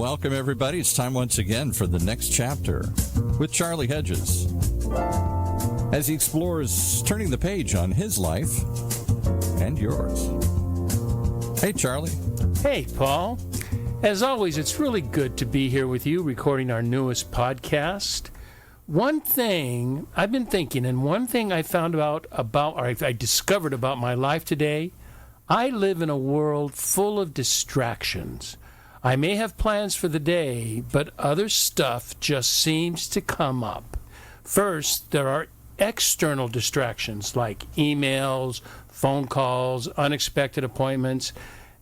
Welcome, everybody. It's time once again for the next chapter with Charlie Hedges as he explores turning the page on his life and yours. Hey, Charlie. Hey, Paul. As always, it's really good to be here with you recording our newest podcast. One thing I've been thinking, and one thing I found out about, or I discovered about my life today, I live in a world full of distractions. I may have plans for the day, but other stuff just seems to come up. First, there are external distractions like emails, phone calls, unexpected appointments,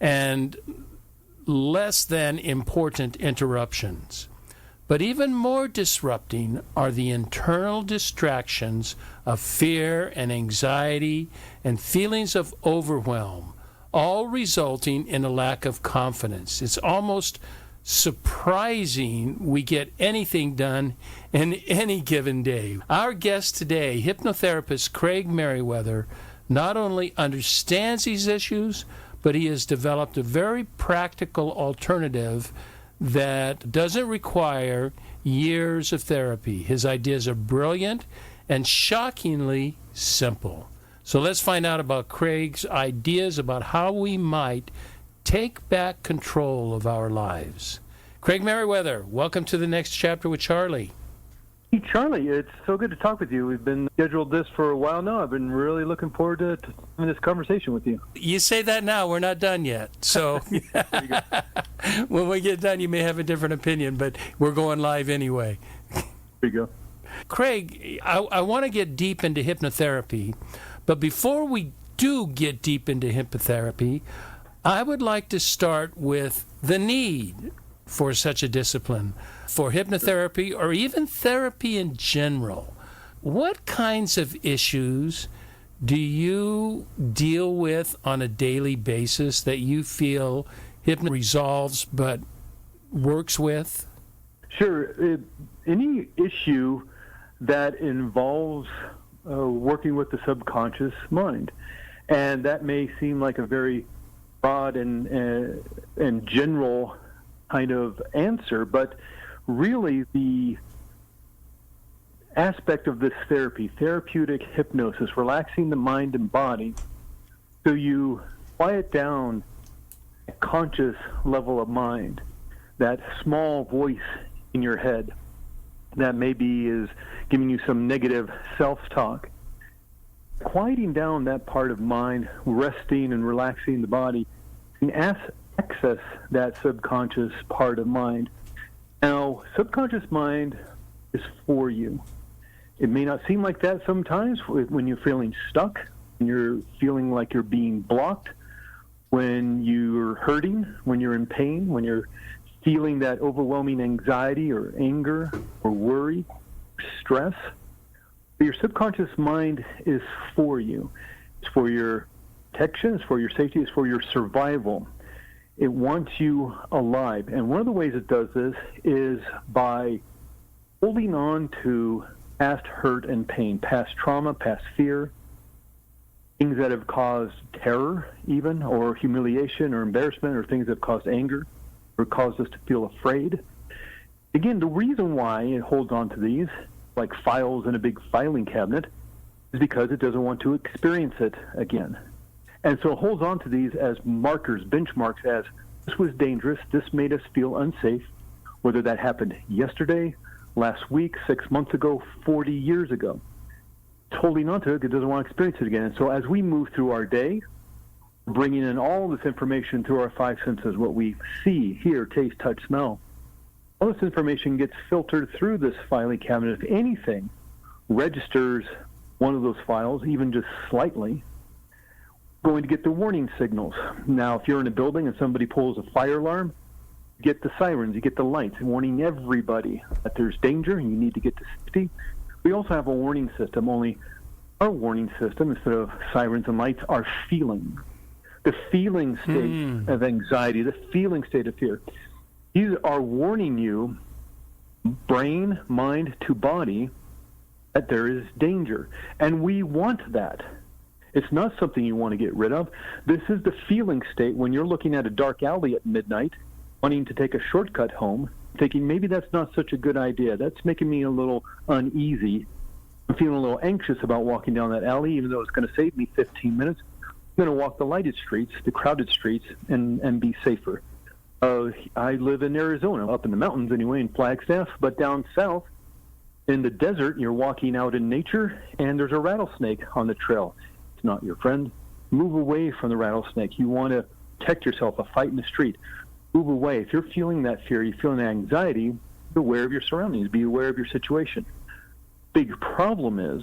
and less than important interruptions. But even more disrupting are the internal distractions of fear and anxiety and feelings of overwhelm, all resulting in a lack of confidence. It's almost surprising we get anything done in any given day. Our guest today, hypnotherapist Craig Meriwether, not only understands these issues, but he has developed a very practical alternative that doesn't require years of therapy. His ideas are brilliant and shockingly simple. So let's find out about Craig's ideas about how we might take back control of our lives. Craig Meriwether, welcome to the next chapter with Charlie. Hey, Charlie, it's so good to talk with you. We've been scheduled this for a while now. I've been really looking forward to having this conversation with you. You say that now. We're not done yet. So when we get done, you may have a different opinion, but we're going live anyway. There you go. Craig, I want to get deep into hypnotherapy, but before we do get deep into hypnotherapy, I would like to start with the need for such a discipline, for hypnotherapy or even therapy in general. What kinds of issues do you deal with on a daily basis that you feel hypno resolves but works with? Sure. Any issue that involves working with the subconscious mind. And that may seem like a very broad and general kind of answer, but really the aspect of this therapeutic hypnosis, relaxing the mind and body, so you quiet down a conscious level of mind, that small voice in your head that maybe is giving you some negative self-talk. Quieting down that part of mind, resting and relaxing the body, and access that subconscious part of mind. Now, subconscious mind is for you. It may not seem like that sometimes when you're feeling stuck, when you're feeling like you're being blocked, when you're hurting, when you're in pain, when you're feeling that overwhelming anxiety or anger or worry, or stress. Your subconscious mind is for you. It's for your protection, it's for your safety, it's for your survival. It wants you alive. And one of the ways it does this is by holding on to past hurt and pain, past trauma, past fear, things that have caused terror even, or humiliation or embarrassment, or things that have caused anger or caused us to feel afraid. Again, the reason why it holds on to these, like files in a big filing cabinet, is because it doesn't want to experience it again. And so it holds on to these as markers, benchmarks, as this was dangerous, this made us feel unsafe, whether that happened yesterday, last week, 6 months ago, 40 years ago. It's holding on to it because it doesn't want to experience it again. And so as we move through our day, bringing in all this information through our five senses, what we see, hear, taste, touch, smell, all this information gets filtered through this filing cabinet. If anything registers one of those files, even just slightly, going to get the warning signals. Now, if you're in a building and somebody pulls a fire alarm, you get the sirens, you get the lights, warning everybody that there's danger and you need to get to safety. We also have a warning system, only our warning system, instead of sirens and lights, are feeling. The feeling state of anxiety, the feeling state of fear. These are warning you, brain, mind to body, that there is danger. And we want that. It's not something you want to get rid of. This is the feeling state when you're looking at a dark alley at midnight wanting to take a shortcut home, thinking maybe that's not such a good idea. That's making me a little uneasy. I'm feeling a little anxious about walking down that alley, even though it's going to save me 15 minutes. I'm going to walk the lighted streets, the crowded streets, and be safer. I live in Arizona, up in the mountains anyway, in Flagstaff, but down south in the desert, you're walking out in nature, and there's a rattlesnake on the trail. It's not your friend. Move away from the rattlesnake. You want to protect yourself, a fight in the street. Move away. If you're feeling that fear, you're feeling that anxiety, be aware of your surroundings. Be aware of your situation. Big problem is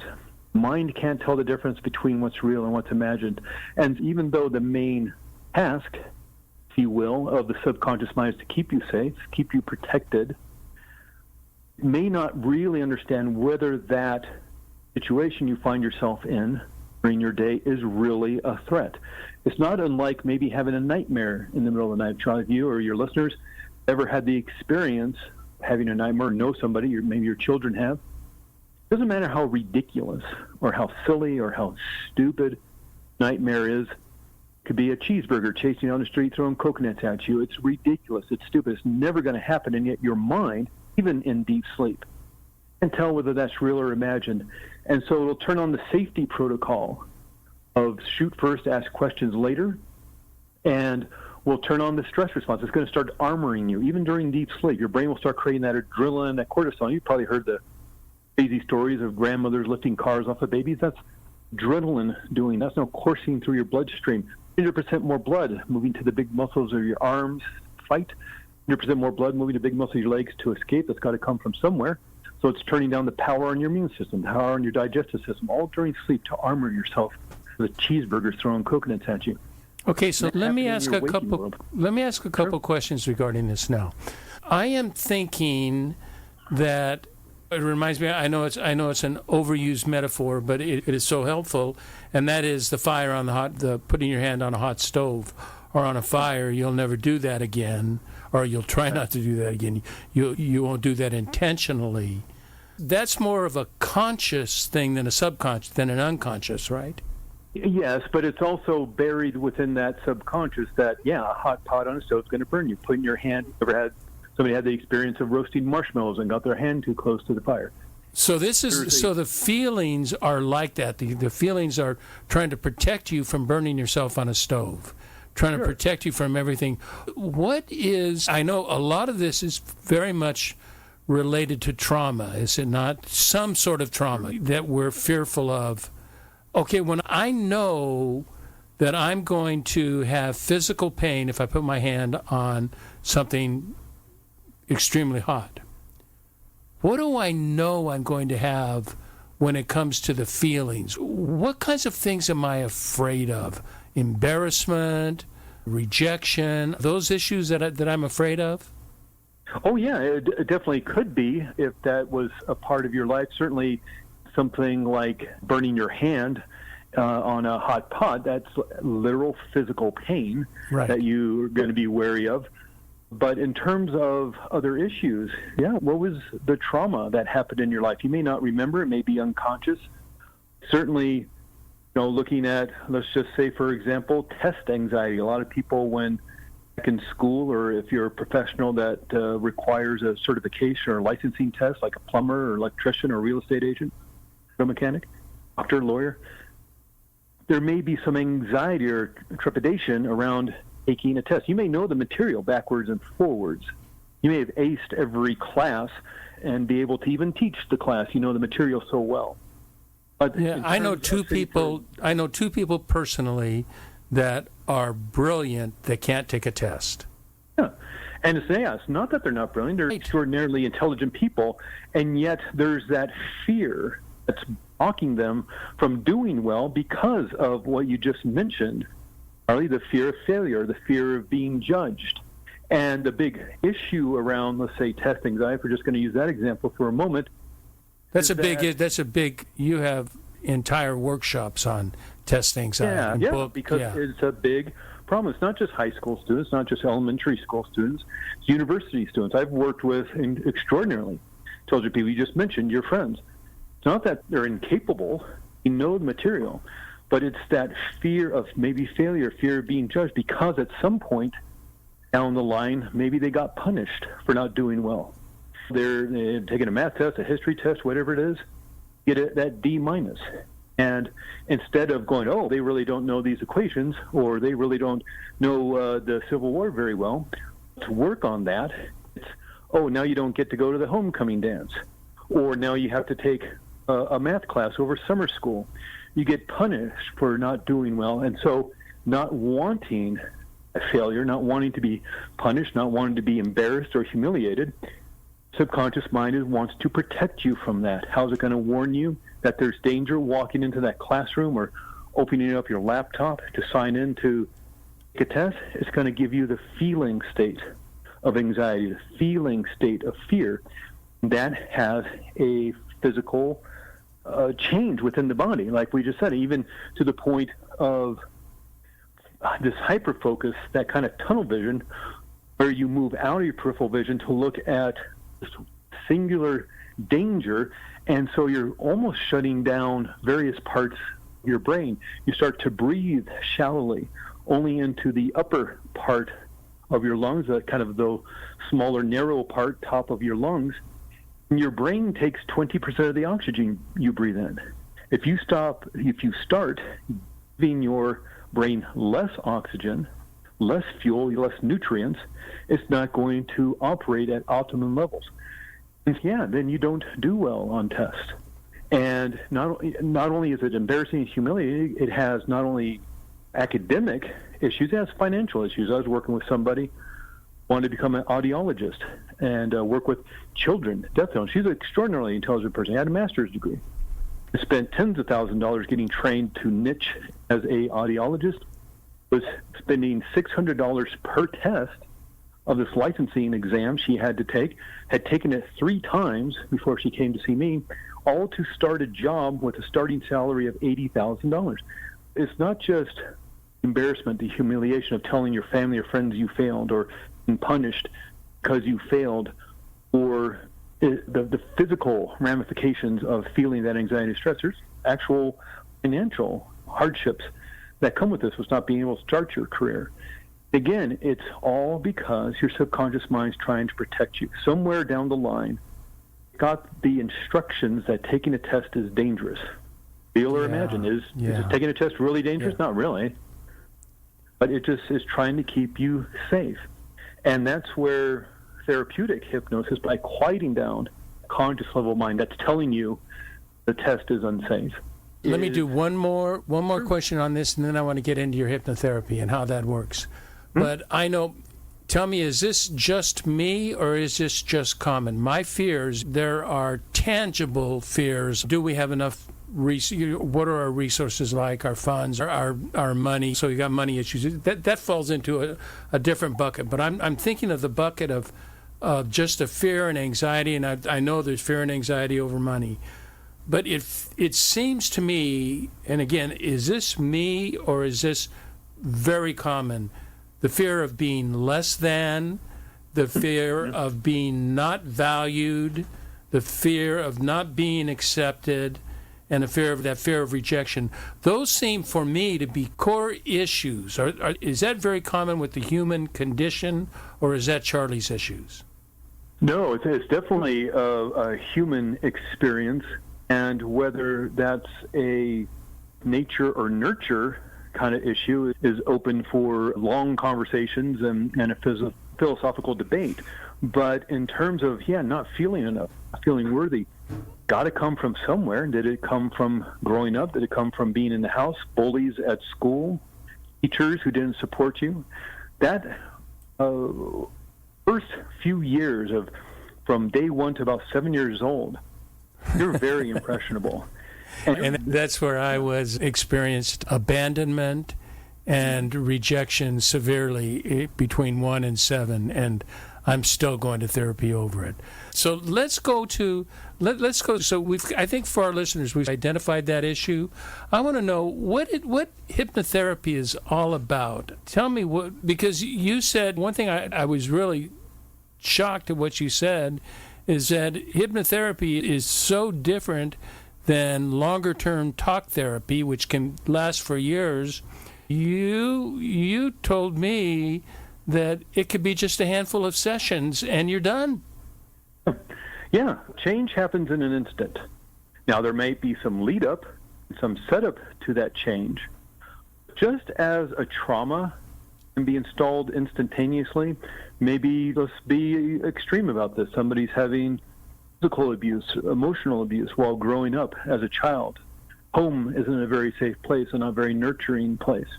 mind can't tell the difference between what's real and what's imagined. And even though the main task, if you will, of the subconscious mind is to keep you safe, keep you protected, may not really understand whether that situation you find yourself in during your day is really a threat. It's not unlike maybe having a nightmare in the middle of the night. Try you or your listeners ever had the experience having a nightmare, know somebody, or maybe your children have. It doesn't matter how ridiculous or how silly or how stupid nightmare is. It could be a cheeseburger chasing down the street throwing coconuts at you. It's ridiculous. It's stupid. It's never going to happen, and yet your mind, even in deep sleep, can tell whether that's real or imagined. And so it'll turn on the safety protocol of shoot first, ask questions later, and will turn on the stress response. It's going to start armoring you. Even during deep sleep, your brain will start creating that adrenaline, that cortisol. You've probably heard the crazy stories of grandmothers lifting cars off of babies. That's adrenaline doing. That's now coursing through your bloodstream. 100% more blood moving to the big muscles of your arms, fight. 100% more blood moving to big muscles of your legs to escape. That's got to come from somewhere. So it's turning down the power on your immune system, the power on your digestive system, all during sleep to armor yourself with cheeseburgers throwing coconuts at you. Okay, so let me ask a couple questions regarding this now. I am thinking that it reminds me. I know it's an overused metaphor, but it is so helpful, and that is the fire on the putting your hand on a hot stove or on a fire. You'll never do that again, or you'll try not to do that again. You won't do that intentionally. That's more of a conscious thing than an unconscious, right? Yes, but it's also buried within that subconscious that, a hot pot on a stove is going to burn you. Putting your hand, somebody had the experience of roasting marshmallows and got their hand too close to the fire. So the feelings are like that. The feelings are trying to protect you from burning yourself on a stove, trying to protect you from everything. I know a lot of this is very much related to trauma, is it not? Some sort of trauma that we're fearful of. Okay, when I know that I'm going to have physical pain if I put my hand on something extremely hot, what do I know I'm going to have when it comes to the feelings? What kinds of things am I afraid of? Embarrassment, rejection, those issues that I'm afraid of? Oh, yeah, it definitely could be if that was a part of your life. Certainly something like burning your hand on a hot pot, that's literal physical pain that you're going to be wary of. But in terms of other issues, what was the trauma that happened in your life? You may not remember. It may be unconscious. Certainly, looking at, let's just say, for example, test anxiety. A lot of people, when back in school, or if you're a professional that requires a certification or licensing test, like a plumber or electrician or real estate agent, a mechanic, doctor, lawyer, there may be some anxiety or trepidation around taking a test. You may know the material backwards and forwards. You may have aced every class and be able to even teach the class. You know the material so well. But I know two people personally that are brilliant that can't take a test. Yeah. And it's not that they're not brilliant. They're extraordinarily intelligent people, and yet there's that fear that's blocking them from doing well because of what you just mentioned, Charlie, the fear of failure, the fear of being judged. And the big issue around, let's say, test anxiety, if we're just going to use that example for a moment. You have entire workshops on test anxiety. It's a big problem. It's not just high school students, not just elementary school students, it's university students. I've worked with extraordinarily intelligent people. You just mentioned your friends. It's not that they're incapable. You know the material. But it's that fear of maybe failure, fear of being judged, because at some point, down the line, maybe they got punished for not doing well. They're taking a math test, a history test, whatever it is, get that D minus. And instead of going, oh, they really don't know these equations, or they really don't know the Civil War very well, to work on that, it's, oh, now you don't get to go to the homecoming dance, or now you have to take a math class over summer school. You get punished for not doing well, and so not wanting a failure, not wanting to be punished, not wanting to be embarrassed or humiliated, subconscious mind wants to protect you from that. How's it going to warn you that there's danger walking into that classroom or opening up your laptop to sign in to take a test? It's going to give you the feeling state of anxiety, the feeling state of fear. That has a physical change within the body, like we just said, even to the point of this hyperfocus, that kind of tunnel vision, where you move out of your peripheral vision to look at this singular danger, and so you're almost shutting down various parts of your brain. You start to breathe shallowly, only into the upper part of your lungs, kind of the smaller, narrow part, top of your lungs. And your brain takes 20% of the oxygen you breathe in. If you start giving your brain less oxygen, less fuel, less nutrients, it's not going to operate at optimum levels. And then you don't do well on tests. And not only is it embarrassing and humiliating, it has not only academic issues, it has financial issues. I was working with somebody wanted to become an audiologist and work with children, deaf children. She's an extraordinarily intelligent person. She had a master's degree. Spent tens of thousands of dollars getting trained to niche as a audiologist, was spending $600 per test of this licensing exam she had to take, had taken it 3 times before she came to see me, all to start a job with a starting salary of $80,000. It's not just embarrassment, the humiliation of telling your family or friends you failed, or being punished because you failed, or the physical ramifications of feeling that anxiety and stress. There's actual financial hardships that come with this, with not being able to start your career. Again, it's all because your subconscious mind's trying to protect you. Somewhere down the line, got the instructions that taking a test is dangerous. Feel or imagine, is taking a test really dangerous? Yeah. Not really. But it just is trying to keep you safe. And that's where therapeutic hypnosis, by quieting down conscious level mind that's telling you the test is unsafe. Let me do one more question on this, and then I want to get into your hypnotherapy and how that works. But I know, tell me, is this just me, or is this just common? My fears, there are tangible fears. Do we have enough? What are our resources like? Our funds, our money. So you got money issues. That falls into a different bucket. But I'm thinking of the bucket of just a fear and anxiety, and I know there's fear and anxiety over money. But it seems to me, and again, is this me or is this very common? The fear of being less than, the fear of being not valued, the fear of not being accepted, and the fear of rejection. Those seem for me to be core issues. Is that very common with the human condition, or is that Charlie's issues? No, it's definitely a human experience. And whether that's a nature or nurture kind of issue is open for long conversations and a philosophical debate. But in terms of, not feeling enough, not feeling worthy, got to come from somewhere. Did it come from growing up? Did it come from being in the house, bullies at school, teachers who didn't support you? That first few years of from day 1 to about 7 years old, you're very impressionable. And that's where I experienced abandonment and rejection severely between 1 and 7, and I'm still going to therapy over it. So let's go. So I think for our listeners, we've identified that issue. I want to know what hypnotherapy is all about. Tell me because you said one thing I was really shocked at what you said, is that hypnotherapy is so different than longer-term talk therapy, which can last for years. You told me that it could be just a handful of sessions and you're done. Yeah, change happens in an instant. Now, there may be some lead up, some setup to that change. Just as a trauma can be installed instantaneously, maybe let's be extreme about this. Somebody's having physical abuse, emotional abuse while growing up as a child. Home isn't a very safe place and not a very nurturing place.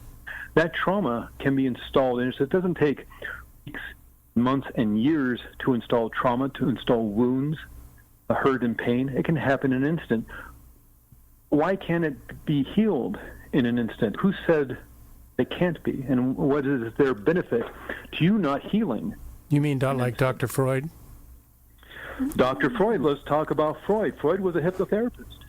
That trauma can be installed, and it doesn't take weeks, months, and years to install trauma, to install wounds, hurt and pain. It can happen in an instant. Why can't it be healed in an instant? Who said it can't be? And what is their benefit to you not healing? You mean like Dr. Freud? Dr. Freud, let's talk about Freud. Freud was a hypnotherapist.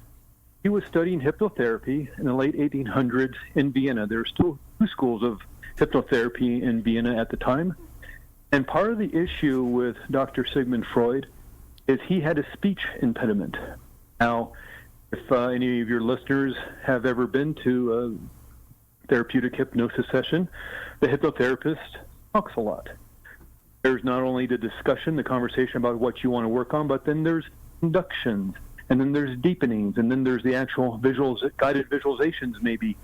He was studying hypnotherapy in the late 1800s in Vienna. There were still 2 schools of hypnotherapy in Vienna at the time. And part of the issue with Dr. Sigmund Freud is he had a speech impediment. Now, if any of your listeners have ever been to a therapeutic hypnosis session, the hypnotherapist talks a lot. There's not only the discussion, the conversation about what you want to work on, but then there's inductions, and then there's deepenings, and then there's the actual guided visualizations maybe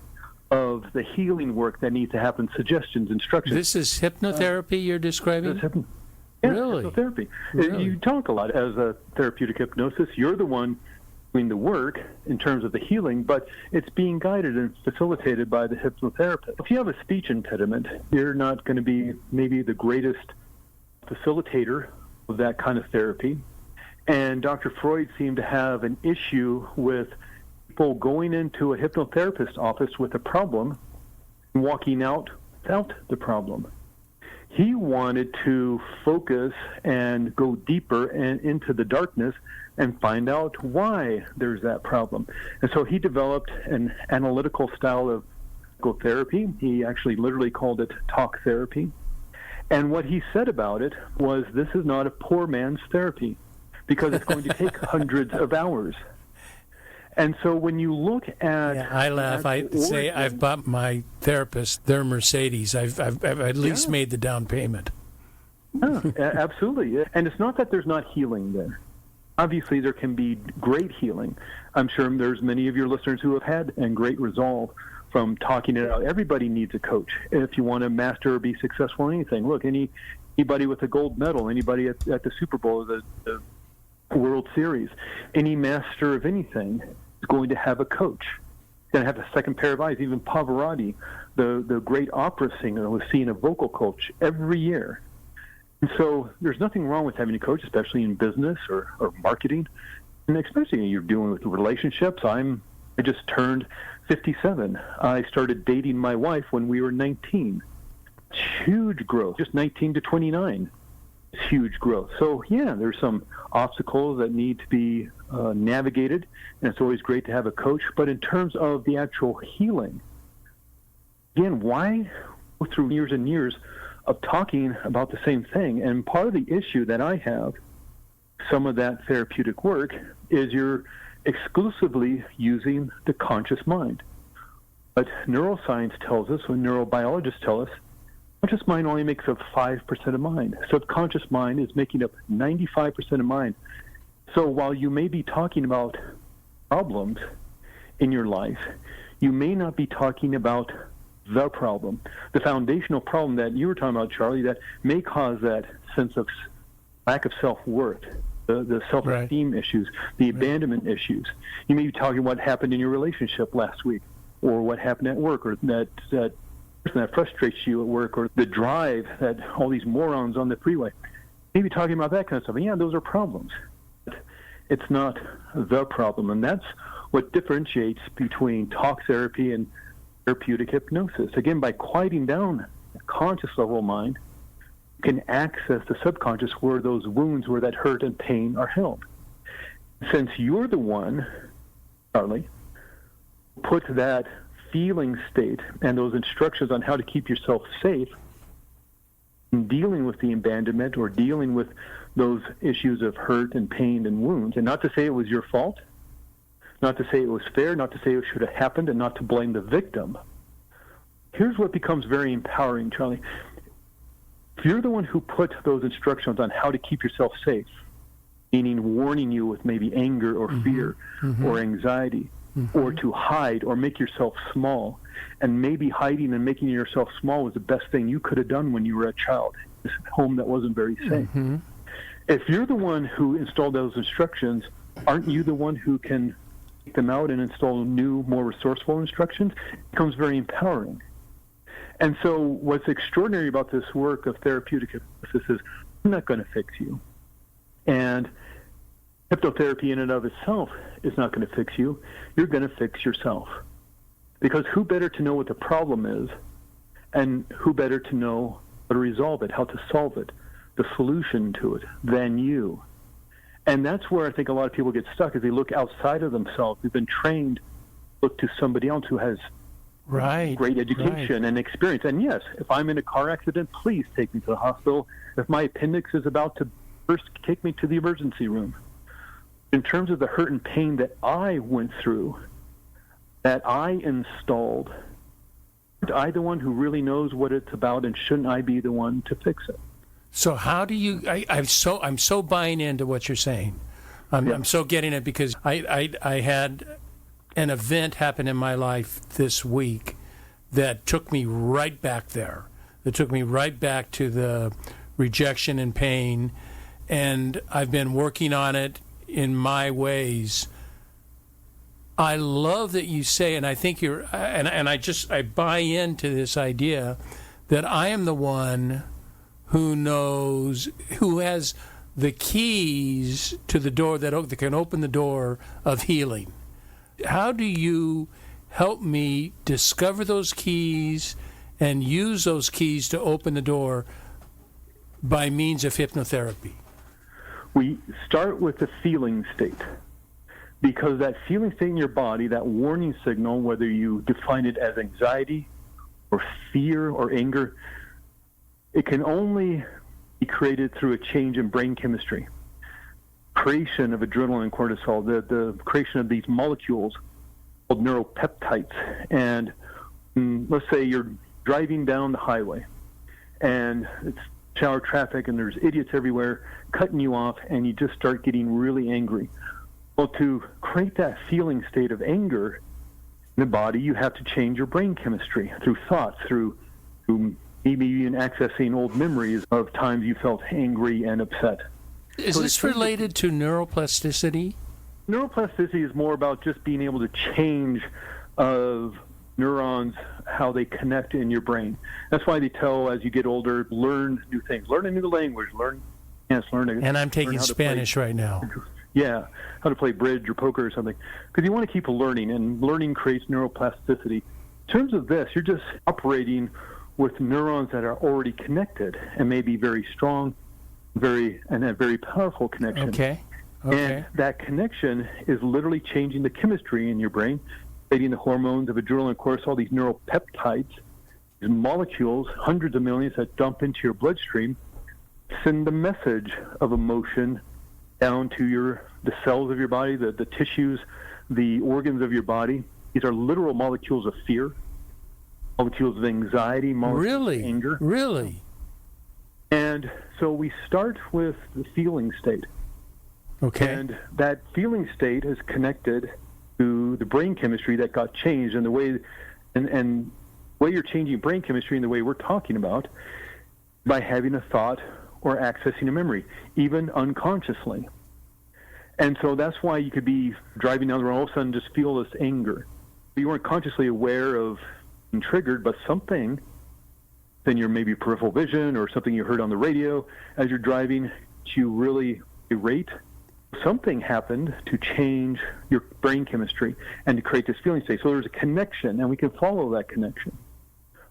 of the healing work that needs to happen, suggestions, instructions. This is hypnotherapy you're describing? Yeah, Really? Hypnotherapy. Really? You talk a lot as a therapeutic hypnosis. You're the one doing the work in terms of the healing, but it's being guided and facilitated by the hypnotherapist. If you have a speech impediment, you're not going to be maybe the greatest facilitator of that kind of therapy. And Dr. Freud seemed to have an issue with people going into a hypnotherapist office with a problem and walking out without the problem. He wanted to focus and go deeper and into the darkness and find out why there's that problem. And so he developed an analytical style of psychotherapy. He actually literally called it talk therapy. And what he said about it was, this is not a poor man's therapy, because it's going to take hundreds of hours. And so when you look at... Yeah, I laugh. I say I've bought my therapist their Mercedes. I've at least made the down payment. Yeah, absolutely. And it's not that there's not healing there. Obviously, there can be great healing. I'm sure there's many of your listeners who have had and great resolve from talking it out. Everybody needs a coach if you want to master or be successful in anything. Look, anybody with a gold medal, anybody at the Super Bowl, the World Series, any master of anything is going to have a coach. Going to have a second pair of eyes. Even Pavarotti, the great opera singer, was seeing a vocal coach every year. And so there's nothing wrong with having a coach, especially in business or marketing, and especially when you're dealing with relationships. I just turned 57. I started dating my wife when we were 19. It's huge growth, just 19 to 29. It's huge growth. So, yeah, there's some obstacles that need to be navigated, and it's always great to have a coach. But in terms of the actual healing, again, why go through years and years of talking about the same thing? And part of the issue that I have, some of that therapeutic work, is you're exclusively using the conscious mind. But neuroscience tells us, when neurobiologists tell us, conscious mind only makes up 5% of mind. Subconscious mind is making up 95% of mind. So while you may be talking about problems in your life, you may not be talking about the problem, the foundational problem that you were talking about, Charlie, that may cause that sense of lack of self-worth, the self-esteem issues, the abandonment issues. You may be talking what happened in your relationship last week, or what happened at work, or that person that frustrates you at work, or the drive that all these morons on the freeway. Maybe talking about that kind of stuff. And yeah, those are problems. It's not the problem, and that's what differentiates between talk therapy and therapeutic hypnosis. Again, by quieting down the conscious level of mind, you can access the subconscious where those wounds, where that hurt and pain are held. Since you're the one, Charlie, put that feeling state and those instructions on how to keep yourself safe in dealing with the abandonment or dealing with those issues of hurt and pain and wounds, and not to say it was your fault, not to say it was fair, not to say it should have happened, and not to blame the victim. Here's what becomes very empowering, Charlie. if you're the one who put those instructions on how to keep yourself safe, meaning warning you with maybe anger or fear or anxiety, or to hide or make yourself small, and maybe hiding and making yourself small was the best thing you could have done when you were a child, in a home that wasn't very safe. If you're the one who installed those instructions, aren't you the one who can take them out and install new, more resourceful instructions? It becomes very empowering. And so what's extraordinary about this work of therapeutic hypnosis is I'm not going to fix you. And hypnotherapy in and of itself is not going to fix you. You're going to fix yourself. Because who better to know what the problem is, and who better to know how to resolve it, how to solve it, the solution to it, than you. And that's where I think a lot of people get stuck, is they look outside of themselves. They've been trained to look to somebody else who has great education and experience. And yes, if I'm in a car accident, please take me to the hospital. If my appendix is about to burst, take me to the emergency room. In terms of the hurt and pain that I went through, that I installed, aren't I the one who really knows what it's about, and shouldn't I be the one to fix it? So how do you? I'm so buying into what you're saying. I'm so getting it, because I had an event happen in my life this week that took me right back there. That took me right back to the rejection and pain, and I've been working on it in my ways. I love that you say, and I think you're, and I buy into this idea that I am the one who knows, who has the keys to the door that can open the door of healing. How do you help me discover those keys and use those keys to open the door by means of hypnotherapy? We start with the feeling state, because that feeling state in your body, that warning signal, whether you define it as anxiety or fear or anger, it can only be created through a change in brain chemistry. Creation of adrenaline and cortisol, the creation of these molecules called neuropeptides. And let's say you're driving down the highway and it's shower traffic and there's idiots everywhere cutting you off, and you just start getting really angry. Well, to create that feeling state of anger in the body, you have to change your brain chemistry through thoughts, through maybe even accessing old memories of times you felt angry and upset. Is this related to neuroplasticity? Neuroplasticity is more about just being able to change of neurons, how they connect in your brain. That's why they tell, as you get older, learn new things, learn a new language, learn. And I'm taking Spanish right now. Yeah, how to play bridge or poker or something. Because you want to keep learning, and learning creates neuroplasticity. In terms of this, you're just operating with neurons that are already connected and maybe very strong, and a very powerful connection. Okay. And that connection is literally changing the chemistry in your brain, creating the hormones of adrenaline and cortisol, these neuropeptides, these molecules, hundreds of millions that dump into your bloodstream, send the message of emotion down to the cells of your body, the tissues, the organs of your body. These are literal molecules of fear, molecules of anxiety, molecules of anger. Really? And so we start with the feeling state. Okay. And that feeling state is connected to the brain chemistry that got changed, and the way you're changing brain chemistry in the way we're talking about, by having a thought or accessing a memory, even unconsciously. And so that's why you could be driving down the road, all of a sudden just feel this anger. You weren't consciously aware of being triggered, but something in your maybe peripheral vision or something you heard on the radio as you're driving, you really irate. Something happened to change your brain chemistry and to create this feeling state. So there's a connection, and we can follow that connection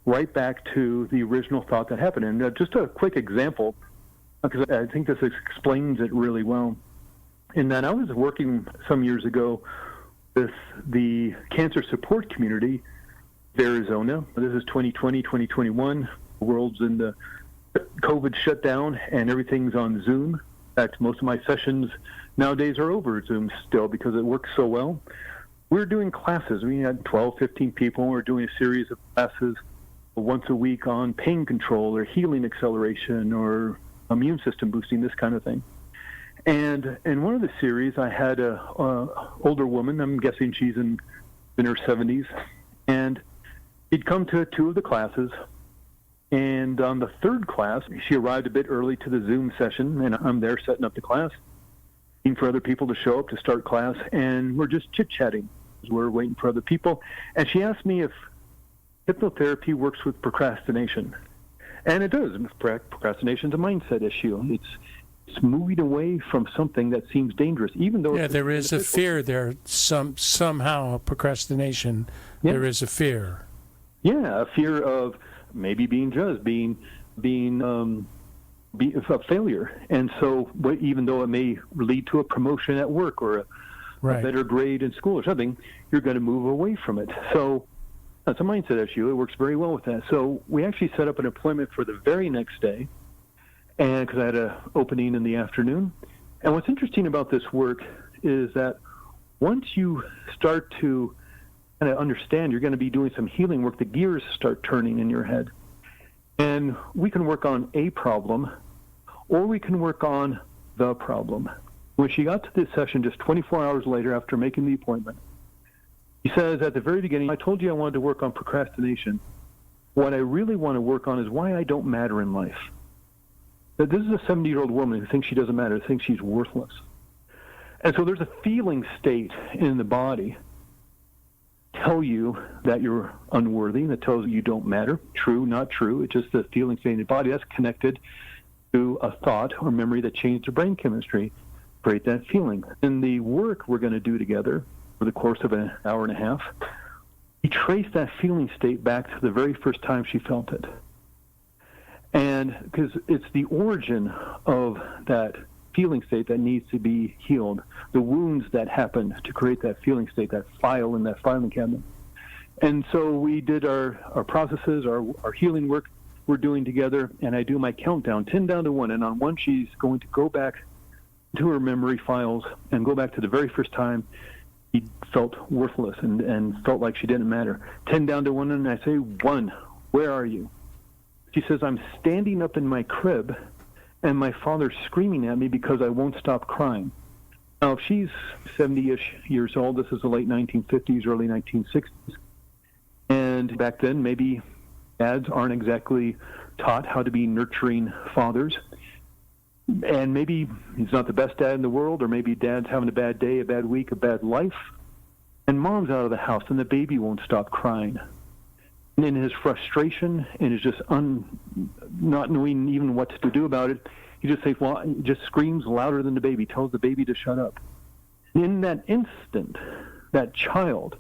right back to the original thought that happened. And just a quick example, because I think this explains it really well, in that I was working some years ago with the cancer support community of Arizona. This is 2020, 2021. The world's in the COVID shutdown, and everything's on Zoom. In fact, most of my sessions nowadays are over Zoom still because it works so well. We're doing classes. We had 12, 15 people. We're doing a series of classes once a week on pain control or healing acceleration or immune system boosting, this kind of thing. And in one of the series, I had a older woman. I'm guessing she's in her 70s, and she'd come to 2 of the classes. And on the 3rd class, she arrived a bit early to the Zoom session, and I'm there setting up the class, waiting for other people to show up to start class, and we're just chit-chatting as we're waiting for other people. And she asked me if hypnotherapy works with procrastination. And it does. Procrastination is a mindset issue. It's moving away from something that seems dangerous, even though there is a fear there. Somehow procrastination. Yeah. There is a fear. Yeah, a fear of maybe being judged, being a failure, and so even though it may lead to a promotion at work or a better grade in school or something, you're going to move away from it. So that's a mindset issue. It works very well with that. So we actually set up an appointment for the very next day, and because I had an opening in the afternoon. And what's interesting about this work is that once you start to kind of understand you're going to be doing some healing work, the gears start turning in your head. And we can work on a problem, or we can work on the problem. When she got to this session just 24 hours later after making the appointment, she says at the very beginning, I told you I wanted to work on procrastination. What I really want to work on is why I don't matter in life. That this is a 70-year-old woman who thinks she doesn't matter, who thinks she's worthless. And so there's a feeling state in the body tell you that you're unworthy, that tells you don't matter. True, not true. It's just the feeling state in the body that's connected to a thought or memory that changed the brain chemistry, create that feeling. In the work we're going to do together for the course of an hour and a half, we trace that feeling state back to the very first time she felt it. And because it's the origin of that feeling state that needs to be healed, the wounds that happened to create that feeling state, that file in that filing cabinet. And so we did our processes, our healing work we're doing together, and I do my countdown, 10 down to 1, and on 1 she's going to go back to her memory files and go back to the very first time she felt worthless and felt like she didn't matter. 10 down to 1, and I say, 1, where are you? She says, I'm standing up in my crib, and my father's screaming at me because I won't stop crying. Now, if she's 70-ish years old, this is the late 1950s, early 1960s. And back then, maybe dads aren't exactly taught how to be nurturing fathers. And maybe he's not the best dad in the world, or maybe dad's having a bad day, a bad week, a bad life. And mom's out of the house, and the baby won't stop crying. And in his frustration and his just not knowing even what to do about it, he just screams louder than the baby, tells the baby to shut up. And in that instant, that child,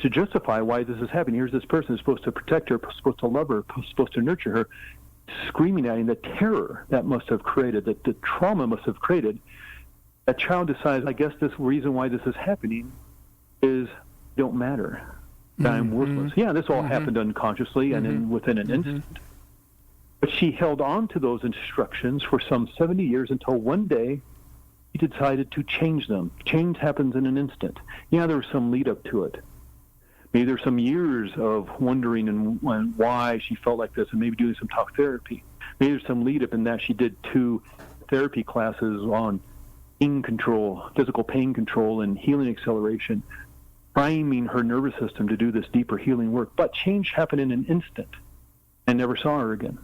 to justify why this is happening, here's this person who's supposed to protect her, supposed to love her, supposed to nurture her, screaming at him, the terror that must have created, that the trauma must have created. That child decides, I guess this reason why this is happening is don't matter. That I'm worthless. Yeah, this all happened unconsciously and within an instant. But she held on to those instructions for some 70 years until one day she decided to change them. Change happens in an instant. Yeah, there was some lead up to it. Maybe there's some years of wondering and why she felt like this, and maybe doing some talk therapy. Maybe there's some lead up in that she did 2 therapy classes on pain control, physical pain control, and healing acceleration, priming her nervous system to do this deeper healing work. But change happened in an instant, and never saw her again.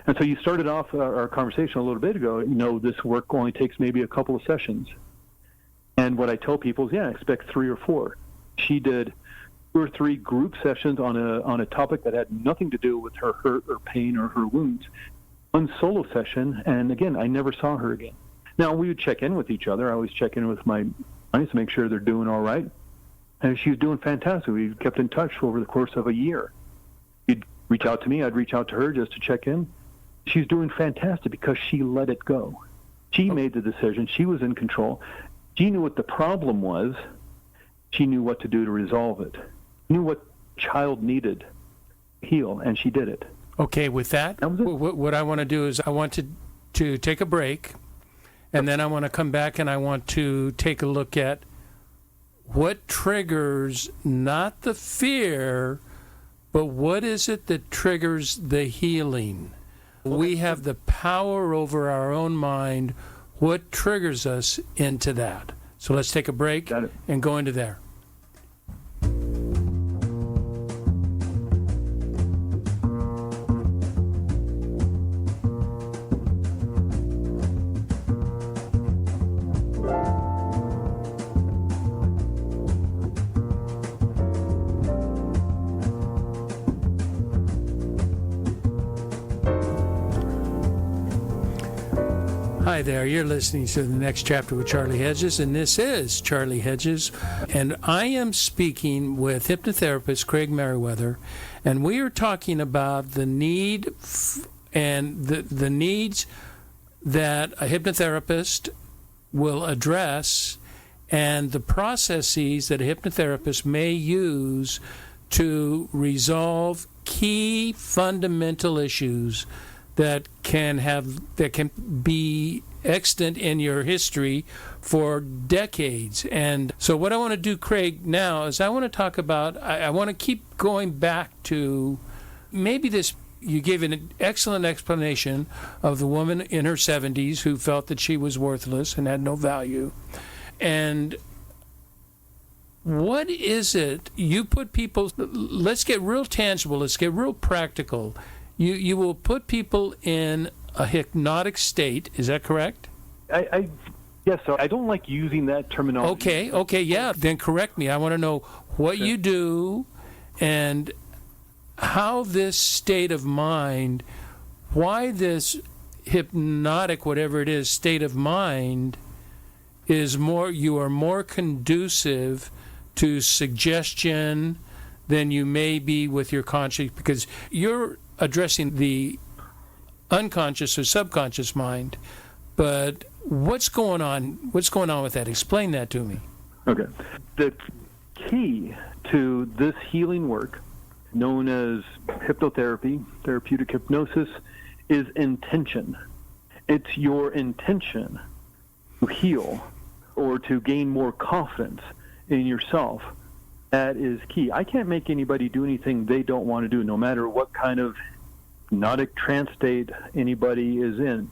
And so you started off our conversation a little bit ago, this work only takes maybe a couple of sessions. And what I tell people is, expect 3 or 4. She did 2 or 3 group sessions on a topic that had nothing to do with her hurt or pain or her wounds. 1 solo session, and again, I never saw her again. Now, we would check in with each other. I always check in with my clients to make sure they're doing all right. And she was doing fantastic. We kept in touch over the course of a year. She'd reach out to me. I'd reach out to her just to check in. She's doing fantastic because she let it go. She made the decision. She was in control. She knew what the problem was. She knew what to do to resolve it. Knew what child needed to heal, and she did it. Okay, with that what I want to do is I want to take a break, and then I want to come back and I want to take a look at what triggers not the fear, but what is it that triggers the healing? We have the power over our own mind. What triggers us into that? So let's take a break and go into there. Hi there, you're listening to the next chapter with Charlie Hedges, and this is Charlie Hedges, and I am speaking with hypnotherapist Craig Meriwether, and we are talking about the need and the needs that a hypnotherapist will address and the processes that a hypnotherapist may use to resolve key fundamental issues that can be extant in your history for decades. And so what I want to do, Craig, now is I want to talk about, I want to keep going back to maybe this, you gave an excellent explanation of the woman in her 70s who felt that she was worthless and had no value. And what is it, you put people, let's get real tangible, let's get real practical. You will put people in a hypnotic state. Is that correct? Yes, so I don't like using that terminology. Okay, yeah. Then correct me. I want to know what you do and how this state of mind, why this hypnotic, whatever it is, state of mind is more, you are more conducive to suggestion than you may be with your conscious, because you're addressing the unconscious or subconscious mind, but what's going on with that? Explain that to me. Okay. The key to this healing work, known as hypnotherapy, therapeutic hypnosis, is intention. It's your intention to heal or to gain more confidence in yourself. That is key. I can't make anybody do anything they don't want to do, no matter what kind of hypnotic trance state anybody is in.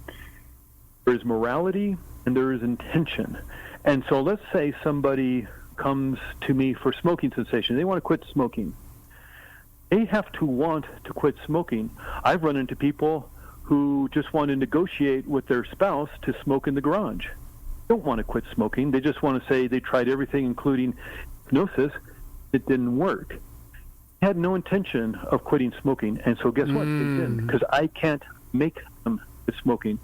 There is morality and there is intention. And so let's say somebody comes to me for smoking cessation. They want to quit smoking. They have to want to quit smoking. I've run into people who just want to negotiate with their spouse to smoke in the garage. They don't want to quit smoking. They just want to say they tried everything, including hypnosis. It didn't work. I had no intention of quitting smoking, and so guess what? They didn't, because I can't make them quit smoking.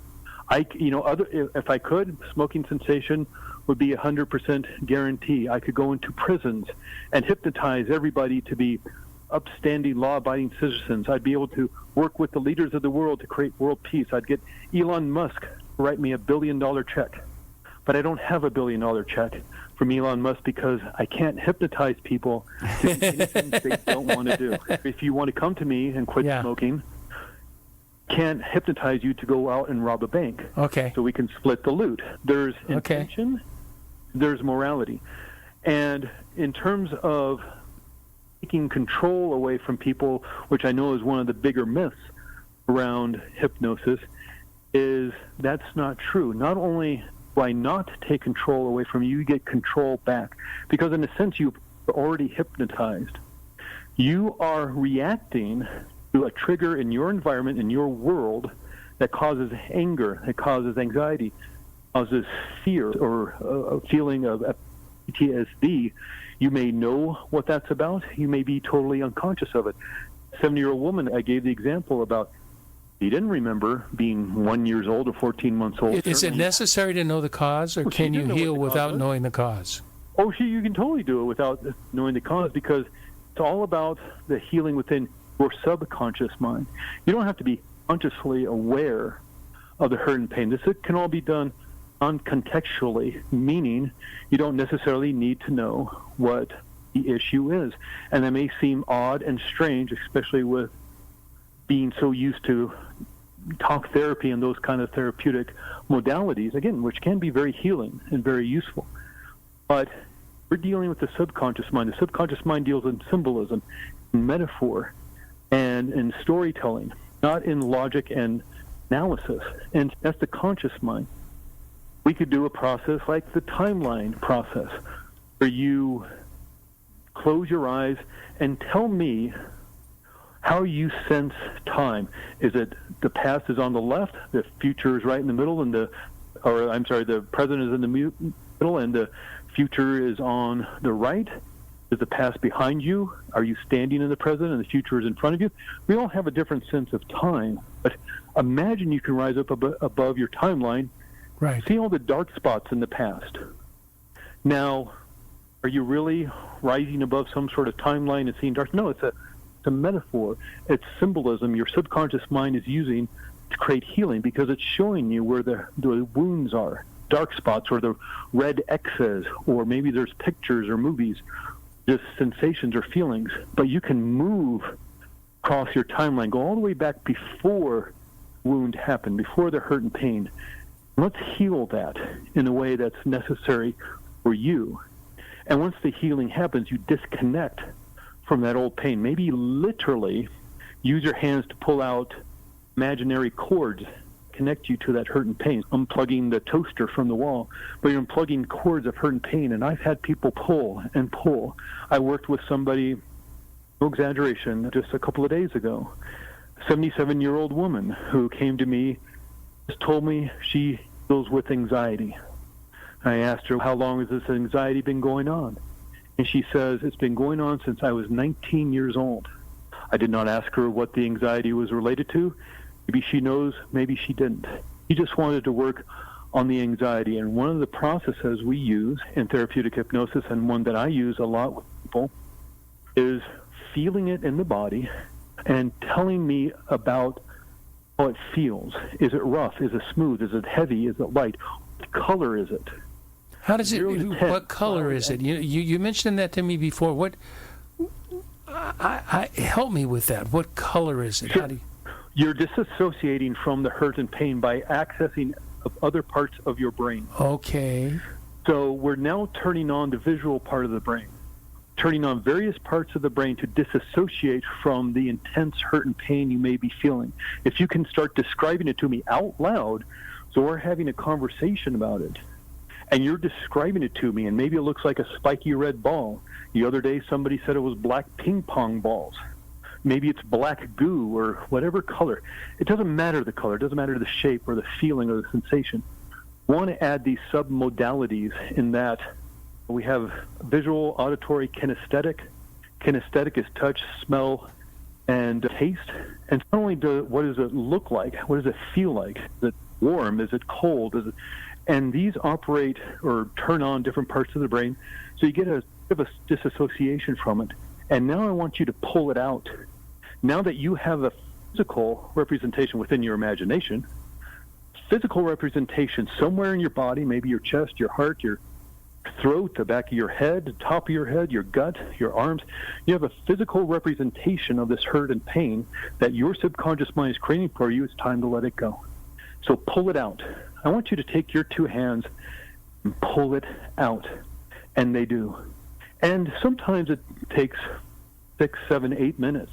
If I could, smoking cessation would be 100% guarantee. I could go into prisons and hypnotize everybody to be upstanding, law-abiding citizens. I'd be able to work with the leaders of the world to create world peace. I'd get Elon Musk to write me $1 billion check. But I don't have $1 billion check from Elon Musk because I can't hypnotize people to do anything they don't want to do. If you want to come to me and quit smoking, can't hypnotize you to go out and rob a bank. Okay. So we can split the loot. There's intention, there's morality. And in terms of taking control away from people, which I know is one of the bigger myths around hypnosis, is that's not true. Not only do I not take control away from you, you get control back. Because in a sense, you've already hypnotized. You are reacting to a trigger in your environment, in your world, that causes anger, that causes anxiety, causes fear or a feeling of PTSD. You may know what that's about. You may be totally unconscious of it. 70-year-old woman, I gave the example about, he didn't remember being 1 year old or 14 months old. Is it necessary to know the cause, or can you heal without knowing the cause? Oh, you can totally do it without knowing the cause, because it's all about the healing within your subconscious mind. You don't have to be consciously aware of the hurt and pain. This can all be done uncontextually, meaning you don't necessarily need to know what the issue is. And that may seem odd and strange, especially with being so used to talk therapy and those kind of therapeutic modalities, again, which can be very healing and very useful. But we're dealing with the subconscious mind. The subconscious mind deals in symbolism, in metaphor, and in storytelling, not in logic and analysis. And that's the conscious mind. We could do a process like the timeline process, where you close your eyes and tell me how you sense time. Is it the past is on the left, the future is right in the middle, and the present is in the middle, and the future is on the right? Is the past behind you? Are you standing in the present and the future is in front of you? We all have a different sense of time, but imagine you can rise up above your timeline, right? See all the dark spots in the past. Now, are you really rising above some sort of timeline and seeing dark? No, it's a metaphor. It's symbolism your subconscious mind is using to create healing, because it's showing you where the wounds are, dark spots, or the red X's, or maybe there's pictures or movies, just sensations or feelings. But you can move across your timeline, go all the way back before wound happened, before the hurt and pain. Let's heal that in a way that's necessary for you. And once the healing happens, you disconnect from that old pain. Maybe literally use your hands to pull out imaginary cords, connect you to that hurt and pain. Unplugging the toaster from the wall, but you're unplugging cords of hurt and pain. And I've had people pull and pull. I worked with somebody, no exaggeration, just a couple of days ago, a 77-year-old woman who came to me, just told me she deals with anxiety. I asked her, how long has this anxiety been going on? And she says, it's been going on since I was 19 years old. I did not ask her what the anxiety was related to. Maybe she knows, maybe she didn't. She just wanted to work on the anxiety. And one of the processes we use in therapeutic hypnosis, and one that I use a lot with people, is feeling it in the body and telling me about how it feels. Is it rough? Is it smooth? Is it heavy? Is it light? What color is it? How does it? What color is it? You mentioned that to me before. What? Help me with that. What color is it? Sure. How do you... You're disassociating from the hurt and pain by accessing other parts of your brain. Okay. So we're now turning on the visual part of the brain, turning on various parts of the brain to disassociate from the intense hurt and pain you may be feeling. If you can start describing it to me out loud, so we're having a conversation about it, and you're describing it to me, and maybe it looks like a spiky red ball. The other day somebody said it was black ping pong balls. Maybe it's black goo or whatever color. It doesn't matter the color. It doesn't matter the shape or the feeling or the sensation. We want to add these submodalities in that we have visual, auditory, kinesthetic. Kinesthetic is touch, smell, and taste. And not only what does it look like, what does it feel like? Is it warm? Is it cold? And these operate or turn on different parts of the brain, so you get a bit of a disassociation from it. And now I want you to pull it out. Now that you have a physical representation within your imagination, physical representation somewhere in your body, maybe your chest, your heart, your throat, the back of your head, the top of your head, your gut, your arms, you have a physical representation of this hurt and pain that your subconscious mind is creating for you. It's time to let it go. So pull it out. I want you to take your two hands and pull it out. And they do. And sometimes it takes 6, 7, 8 minutes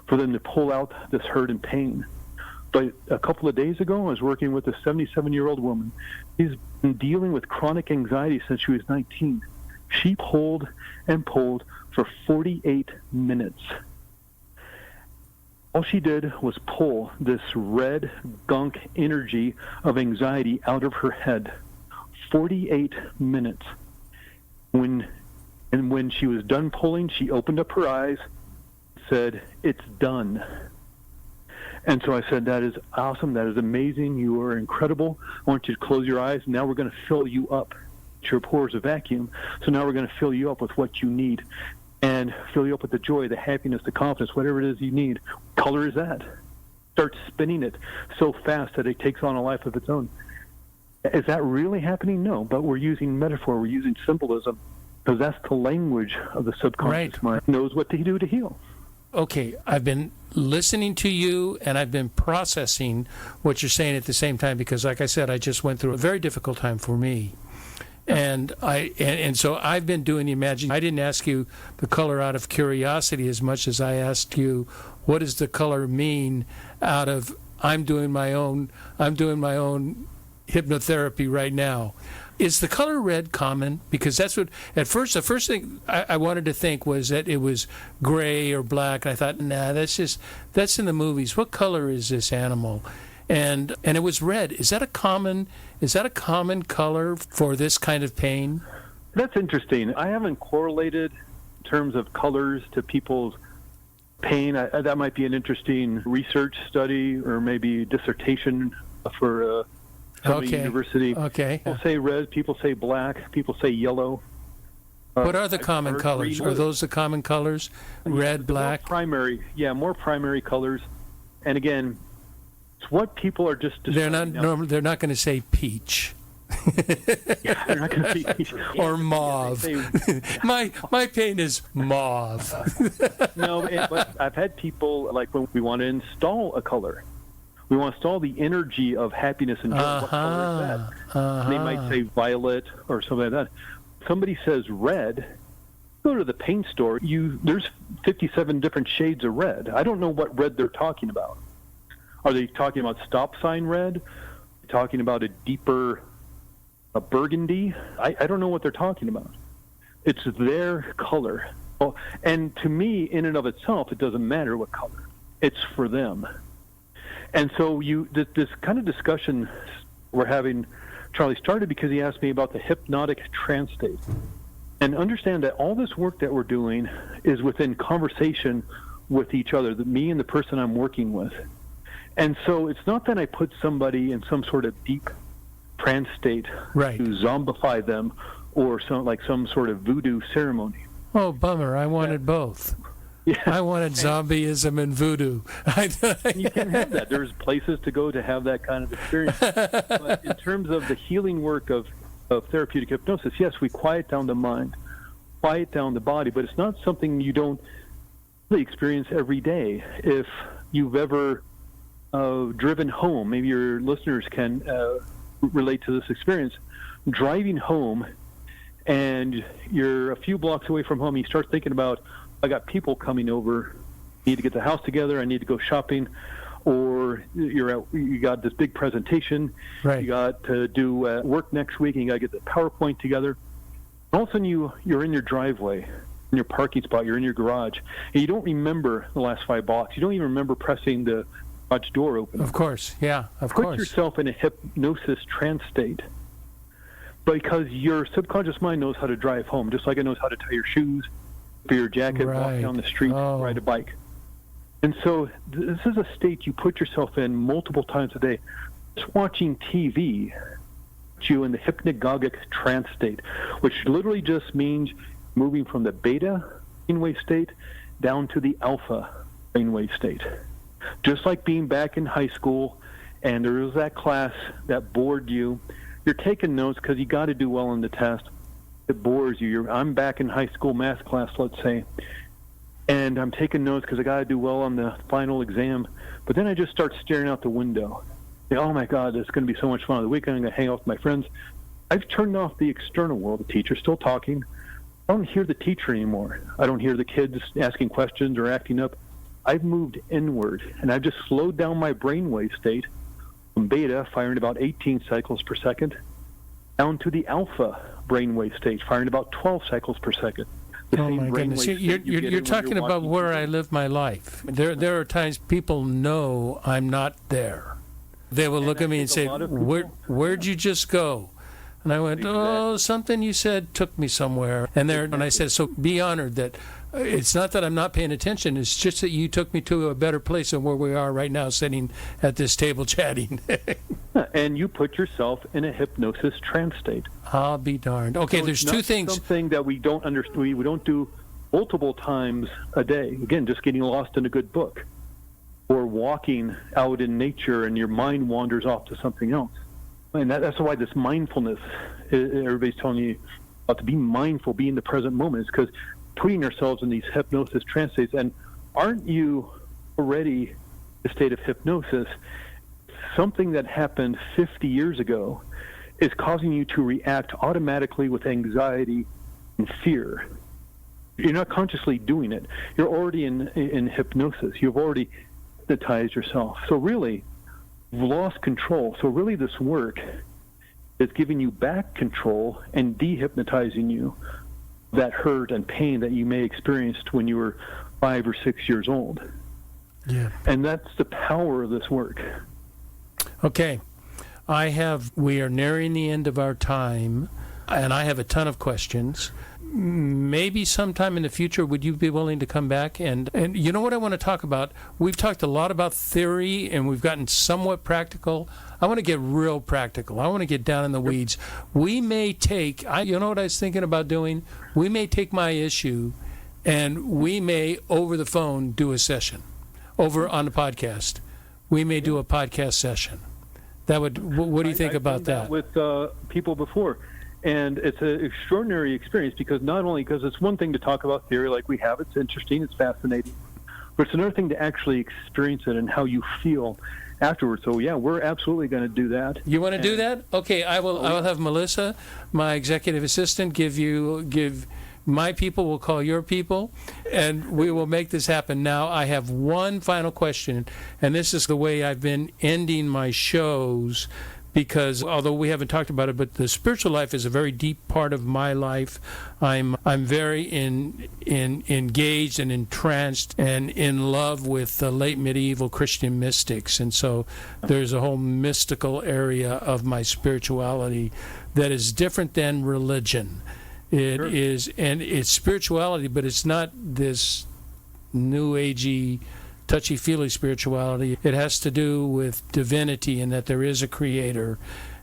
for them to pull out this hurt and pain. But a couple of days ago, I was working with a 77-year-old woman. She's been dealing with chronic anxiety since she was 19. She pulled and pulled for 48 minutes. All she did was pull this red gunk energy of anxiety out of her head. 48 minutes. When she was done pulling, she opened up her eyes, said, "It's done." And so I said, "That is awesome. That is amazing. You are incredible. I want you to close your eyes. Now we're going to fill you up. Your pores a vacuum. So now we're going to fill you up with what you need, and fill you up with the joy, the happiness, the confidence, whatever it is you need." What color is that? Start spinning it so fast that it takes on a life of its own. Is that really happening? No, but we're using metaphor. We're using symbolism, because that's the language of the subconscious mind. It knows what to do to heal. Okay, I've been listening to you, and I've been processing what you're saying at the same time, because like I said, I just went through a very difficult time for me. And so I've been doing the imagining. I didn't ask you the color out of curiosity as much as I asked you, what does the color mean out of I'm doing my own hypnotherapy right now. Is the color red common? Because that's what, at first, the first thing I wanted to think was that it was gray or black. And I thought, nah, that's in the movies. What color is this animal? And it was red. Is that a common color for this kind of pain? That's interesting. I haven't correlated in terms of colors to people's pain. That might be an interesting research study or maybe dissertation for university. Okay. People say red, people say black, people say yellow. What are the common colors? Green. Are those the common colors? Red, black? More primary colors. And again, it's what people are just describing. They're not going to say peach. Yeah, they're not going to say peach. Or mauve. My pain is mauve. No, but I've had people, like when we want to install a color, we want to install the energy of happiness and joy. What color is that? They might say violet or something like that. Somebody says red, go to the paint store. There's 57 different shades of red. I don't know what red they're talking about. Are they talking about stop sign red? Talking about a deeper burgundy? I don't know what they're talking about. It's their color. Well, and to me, in and of itself, it doesn't matter what color. It's for them. And so this kind of discussion we're having, Charlie, started because he asked me about the hypnotic trance state. And understand that all this work that we're doing is within conversation with each other, me and the person I'm working with. And so it's not that I put somebody in some sort of deep trance state right. to zombify them or some sort of voodoo ceremony. Oh, bummer. I wanted both. Yeah. I wanted zombieism and voodoo. You can have that. There's places to go to have that kind of experience. But in terms of the healing work of therapeutic hypnosis, yes, we quiet down the mind, quiet down the body, but it's not something you don't really experience every day. If you've ever driven home, maybe your listeners can relate to this experience, driving home and you're a few blocks away from home, you start thinking about, I got people coming over, I need to get the house together, I need to go shopping, or you got this big presentation, right. You got to do work next week, and you got to get the PowerPoint together. All of a sudden, you're in your driveway, in your parking spot, you're in your garage, and you don't remember the last 5 blocks. You don't even remember pressing the garage door open. Of course, yeah, of course. Put yourself in a hypnosis trance state, because your subconscious mind knows how to drive home, just like it knows how to tie your shoes, for your jacket, right. walk down the street, ride a bike. And so this is a state you put yourself in multiple times a day. Just watching TV puts you in the hypnagogic trance state, which literally just means moving from the beta brainwave state down to the alpha brainwave state. Just like being back in high school and there was that class that bored you, you're taking notes because you got to do well on the test. It bores you. I'm back in high school math class, let's say, and I'm taking notes because I got to do well on the final exam. But then I just start staring out the window. Oh my God, it's going to be so much fun. The weekend I'm going to hang out with my friends. I've turned off the external world. The teacher's still talking. I don't hear the teacher anymore. I don't hear the kids asking questions or acting up. I've moved inward, and I've just slowed down my brainwave state from beta, firing about 18 cycles per second, down to the alpha brainwave state, firing about 12 cycles per second. Oh my goodness! You're talking about where I live my life. There are times people know I'm not there. They will look at me and say, "Where'd you just go?" And I went, "Oh, something you said took me somewhere." And I said, "So be honored that it's not that I'm not paying attention. It's just that you took me to a better place than where we are right now, sitting at this table chatting." And you put yourself in a hypnosis trance state. I'll be darned. Okay, so there's two things. Something that we don't understand. We don't do multiple times a day. Again, just getting lost in a good book, or walking out in nature, and your mind wanders off to something else. And that's why this mindfulness, everybody's telling you about to be mindful, be in the present moment, is because putting ourselves in these hypnosis trance states. And aren't you already in a state of hypnosis? Something that happened 50 years ago is causing you to react automatically with anxiety and fear. You're not consciously doing it. You're already in hypnosis. You've already hypnotized yourself. So really, you've lost control. So really this work is giving you back control and dehypnotizing you that hurt and pain that you may have experienced when you were 5 or 6 years old. Yeah. And that's the power of this work. Okay. We are nearing the end of our time, and I have a ton of questions. Maybe sometime in the future, would you be willing to come back? And you know what I want to talk about? We've talked a lot about theory, and we've gotten somewhat practical. I want to get real practical. I want to get down in the weeds. We may take, you know what I was thinking about doing? We may take my issue, and we may, over the phone, do a session. Over on the podcast. We may do a podcast session. What do you think about that? With people before. And it's an extraordinary experience because not only because it's one thing to talk about theory like we have, it's interesting, it's fascinating, but it's another thing to actually experience it and how you feel afterwards. So yeah, we're absolutely going to do that. You want to do that? Okay, I will have Melissa, my executive assistant, give my people will call your people, and we will make this happen. Now, I have one final question, and this is the way I've been ending my shows, because although we haven't talked about it, but the spiritual life is a very deep part of my life. I'm very engaged and entranced and in love with the late medieval Christian mystics, and so there's a whole mystical area of my spirituality that is different than religion. It Sure. is, and it's spirituality, but it's not this new agey, touchy-feely spirituality. It has to do with divinity and that there is a creator,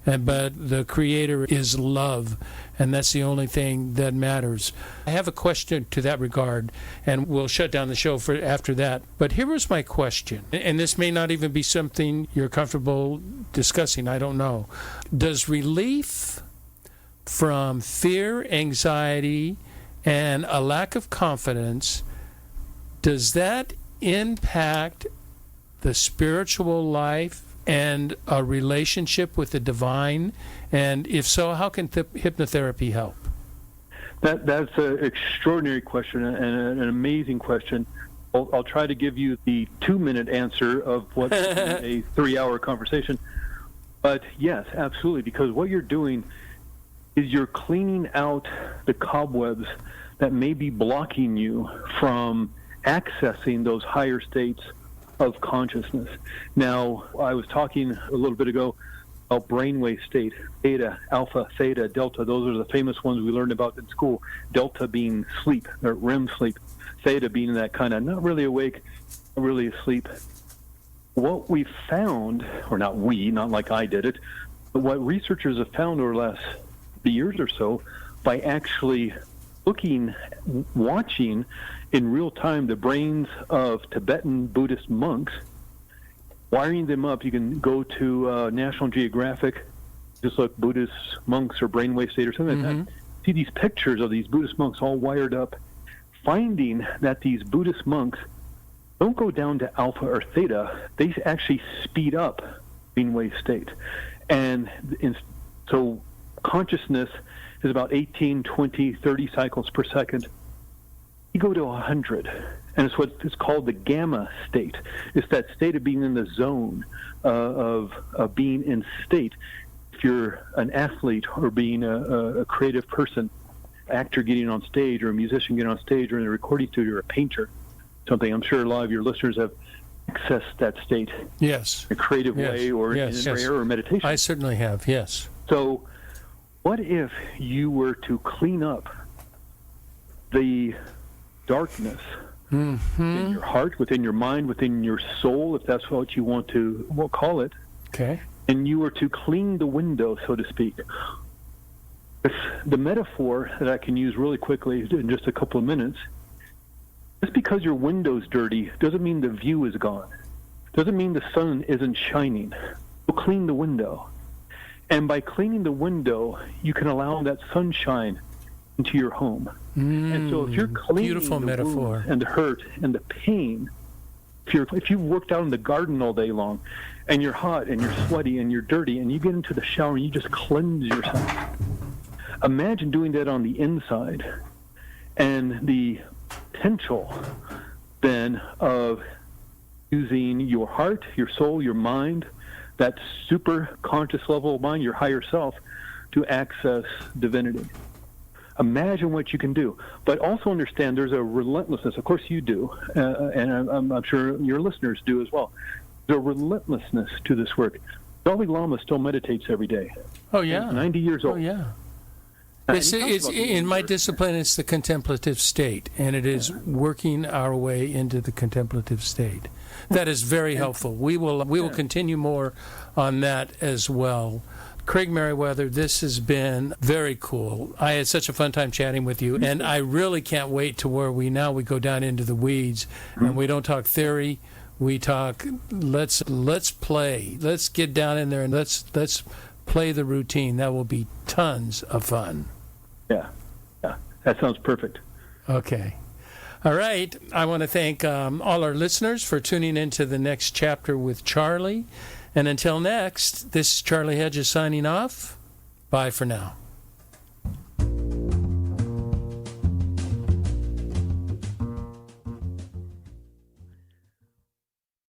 but the creator is love, and that's the only thing that matters. I have a question to that regard, and we'll shut down the show for after that. But here was my question, and this may not even be something you're comfortable discussing. I don't know. Does relief from fear, anxiety, and a lack of confidence, does that impact the spiritual life and a relationship with the divine? And if so, how can hypnotherapy help? That's an extraordinary question and an amazing question. I'll try to give you the 2-minute answer of what's a 3-hour conversation. But yes, absolutely, because what you're doing is you're cleaning out the cobwebs that may be blocking you from accessing those higher states of consciousness. Now, I was talking a little bit ago about brainwave state, theta, alpha, theta, delta. Those are the famous ones we learned about in school. Delta being sleep, or REM sleep. Theta being that kind of not really awake, not really asleep. What we found, or not like I did it, but what researchers have found over the last years or so, by actually watching in real time the brains of Tibetan Buddhist monks, wiring them up. You can go to National Geographic, just look Buddhist monks or brainwave state or something like that. See these pictures of these Buddhist monks all wired up, finding that these Buddhist monks don't go down to alpha or theta. They actually speed up brainwave state. And so consciousness is about 18, 20, 30 cycles per second. You go to 100, and it's what is called the gamma state. It's that state of being in the zone of being in state. If you're an athlete or being a creative person, actor getting on stage or a musician getting on stage or in a recording studio or a painter, something I'm sure a lot of your listeners have accessed that state. Yes. In a creative way or in prayer or meditation. I certainly have, yes. So what if you were to clean up the darkness in your heart, within your mind, within your soul, if that's what you want to call it, okay, and you were to clean the window, so to speak? The metaphor that I can use really quickly in just a couple of minutes, just because your window's dirty doesn't mean the view is gone. Doesn't mean the sun isn't shining. So clean the window. And by cleaning the window, you can allow that sunshine into your home. And so if you're cleaning beautiful the metaphor wounds and the hurt and the pain, If you worked out in the garden all day long, and you're hot and you're sweaty and you're dirty, and you get into the shower and you just cleanse yourself. Imagine doing that on the inside, and the potential then of using your heart, your soul, your mind, that super conscious level of mind, your higher self, to access divinity. Imagine what you can do, but also understand there's a relentlessness. Of course you do, and I'm sure your listeners do as well. There's a relentlessness to this work. Dalai Lama still meditates every day. Oh, yeah. He's 90 years old. Oh, yeah. It's in my discipline, it's the contemplative state, and it is working our way into the contemplative state. That is very helpful. We will continue more on that as well. Craig Meriwether, this has been very cool. I had such a fun time chatting with you, and I really can't wait to where we go down into the weeds, and we don't talk theory. We talk, let's play. Let's get down in there and let's play the routine. That will be tons of fun. Yeah. That sounds perfect. Okay. All right. I want to thank all our listeners for tuning into the next chapter with Charlie. And until next, this is Charlie Hedges signing off. Bye for now.